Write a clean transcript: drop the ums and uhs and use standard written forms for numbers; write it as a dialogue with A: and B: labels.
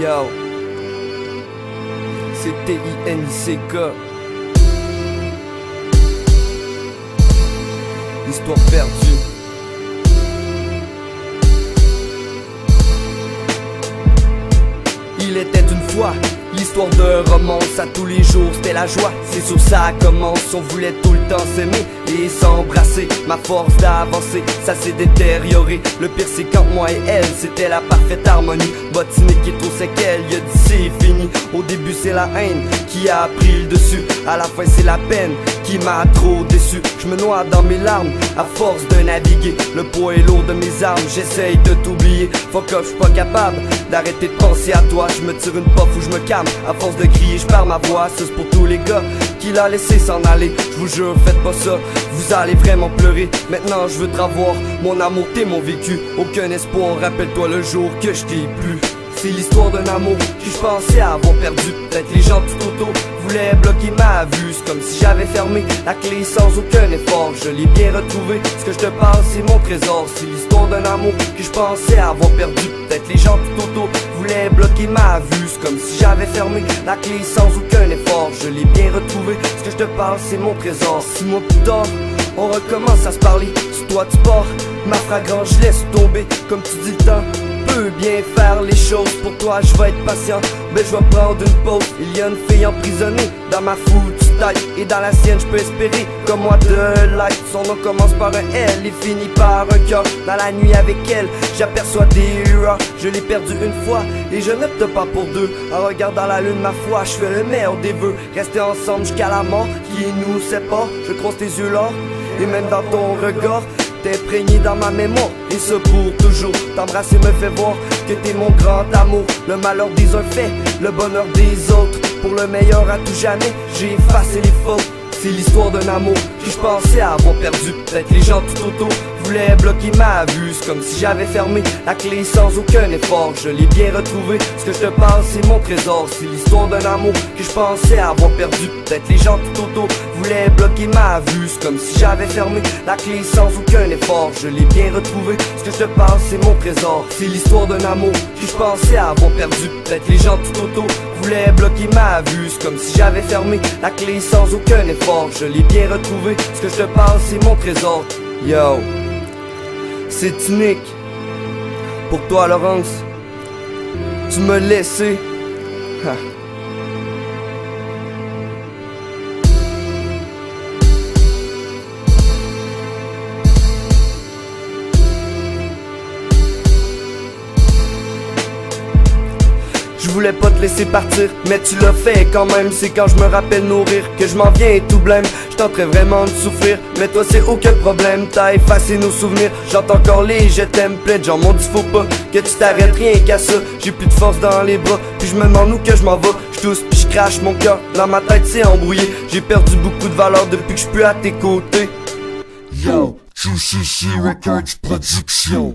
A: Yo, c'est TINICK. Histoire perdue. Il était une fois l'histoire d'un romance à tous les jours, c'était la joie, c'est sur ça commence. On voulait tout le temps s'aimer et s'embrasser. Ma force d'avancer, ça s'est détérioré. Le pire c'est quand moi et elle, c'était la parfaite harmonie. Bottinique qui est trop séquelle, il a dit c'est fini. Au début c'est la haine qui a pris le dessus. À la fin c'est la peine qui m'a trop déçu. Je me noie dans mes larmes à force de naviguer. Le poids est lourd de mes armes, j'essaye de t'oublier. Fuck off, j'suis pas capable d'arrêter de penser à toi. Je me tire une puff ou je me calme. À force de crier, je perds ma voix. C'est pour tous les gars qui l'a laissé s'en aller. Je vous jure, faites pas ça, vous allez vraiment pleurer. Maintenant je veux te revoir, mon amour t'es mon vécu. Aucun espoir, rappelle-toi le jour que je t'ai plu. C'est l'histoire d'un amour que je pensais avoir perdu. Peut-être les gens tout autour voulaient bloquer ma vue. C'est comme si j'avais fermé la clé sans aucun effort. Je l'ai bien retrouvé, ce que je te parle c'est mon trésor. C'est l'histoire d'un amour que je pensais avoir perdu. Peut-être les gens tout autour voulaient bloquer ma vue. C'est comme si j'avais fermé la clé sans aucun effort. Je l'ai bien retrouvé, ce que je te parle c'est mon trésor. 6 mois plus tard, on recommence à se parler. Sur toi tu pars, ma fragrance je laisse tomber. Comme tu dis le temps peut bien faire les choses. Pour toi je vais être patient, mais je vais prendre une pause. Il y a une fille emprisonnée dans ma foutue tête, et dans la sienne je peux espérer comme moi de l'être. Son nom commence par un L et finit par un cœur. Dans la nuit avec elle j'aperçois des lueurs. Je l'ai perdu une fois et je n'opte pas pour deux. En regardant la lune ma foi, je fais le meilleur des vœux. Rester ensemble jusqu'à la mort qui nous sépare. Je croise tes yeux là et même dans ton regard t'es imprégné dans ma mémoire, et ce pour toujours. T'embrasser me fait voir que t'es mon grand amour. Le malheur des uns fait le bonheur des autres. Pour le meilleur à tout jamais, j'ai effacé les fautes. C'est l'histoire d'un amour que je pensais avoir perdu. Peut-être les gens tout autour voulaient bloquer ma vue. C'est comme si j'avais fermé la clé sans aucun effort. Je l'ai bien retrouvé, ce que je te parle c'est mon trésor. C'est l'histoire d'un amour que je pensais avoir perdu. Peut-être les gens tout autour voulaient bloquer ma vue. C'est comme si j'avais fermé la clé sans aucun effort. Je l'ai bien retrouvé, ce que je te parle c'est mon trésor. C'est l'histoire d'un amour que je pensais avoir perdu. Peut-être les gens tout autour voulaient bloquer ma vue. C'est comme si j'avais fermé la clé sans aucun effort. Je l'ai bien retrouvé, ce que je te parle c'est mon trésor. Yo, c'est unique. Pour toi Laurence, tu m'as laissé. Ha. Je voulais pas te laisser partir, mais tu l'as fait quand même. C'est quand je me rappelle nourrir que je m'en viens et tout blême. Je tenterais vraiment de souffrir, mais toi c'est aucun problème. T'as effacé nos souvenirs, j'entends encore les je t'aime. Plein de gens m'ont dit faut pas que tu t'arrêtes, rien qu'à ça. J'ai plus de force dans les bras, puis je me demande où que je m'en vais. Je tousse puis je crache, mon cœur dans ma tête c'est embrouillé. J'ai perdu beaucoup de valeur depuis que je suis plus à tes côtés.
B: Yo, QCC Records Production.